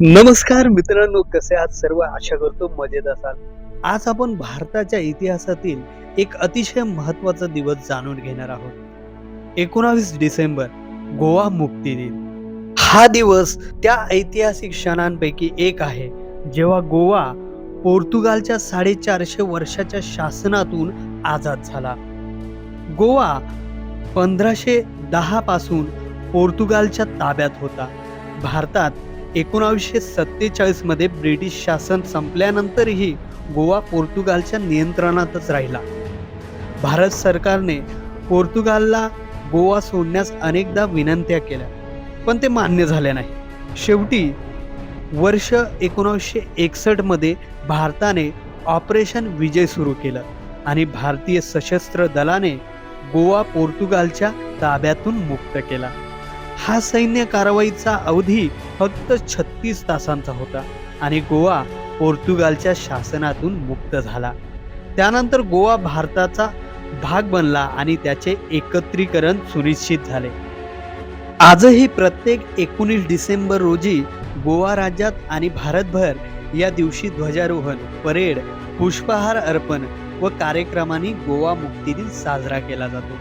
नमस्कार मित्रांनो, कसे आहात सर्व? आशा करतो मजेत असाल. आज आपण भारताच्या इतिहासातील एक अतिशय महत्त्वाचा दिवस जाणून घेणार आहोत. 19 डिसेंबर, गोवा मुक्ती दिन. हा दिवस त्या ऐतिहासिक क्षणांपैकी एक आहे, जेव्हा गोवा पोर्तुगालच्या 450 वर्षाच्या शासनातून आझाद झाला. गोवा 1510 पासून पोर्तुगालच्या ताब्यात होता. भारतात 1947 मध्ये ब्रिटिश शासन संपल्यानंतरही गोवा पोर्तुगालच्या नियंत्रणातच राहिला. भारत सरकारने पोर्तुगालला गोवा सोडण्यास अनेकदा विनंत्या केल्या, पण ते मान्य झाले नाही. शेवटी वर्ष 1961 मध्ये भारताने ऑपरेशन विजय सुरू केलं आणि भारतीय सशस्त्र दलाने गोवा पोर्तुगालच्या ताब्यातून मुक्त केला. हा सैन्य कारवाईचा अवधी फक्त 36 तासांचा होता आणि गोवा पोर्तुगालच्या शासनातून मुक्त झाला. त्यानंतर गोवा भारताचा भाग बनला आणि त्याचे एकत्रीकरण सुनिश्चित झाले. आजही प्रत्येक 19 डिसेंबर रोजी गोवा राज्यात आणि भारतभर या दिवशी ध्वजारोहण, परेड, पुष्पहार अर्पण व कार्यक्रमांनी गोवा मुक्ती दिन साजरा केला जातो.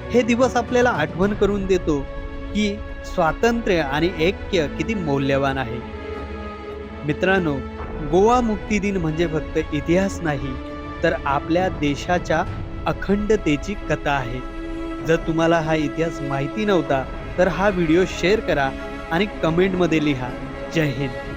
हे दिवस आपल्याला आठवण करून देतो की स्वातंत्र्य आणि ऐक्य किती मौल्यवान आहे. मित्रांनो, गोवा मुक्ती दिन म्हणजे फक्त इतिहास नाही, तर आपल्या देशाच्या अखंडतेची कथा आहे. जर तुम्हाला हा इतिहास माहिती नव्हता, तर हा व्हिडिओ शेअर करा आणि कमेंटमध्ये लिहा. जय हिंद.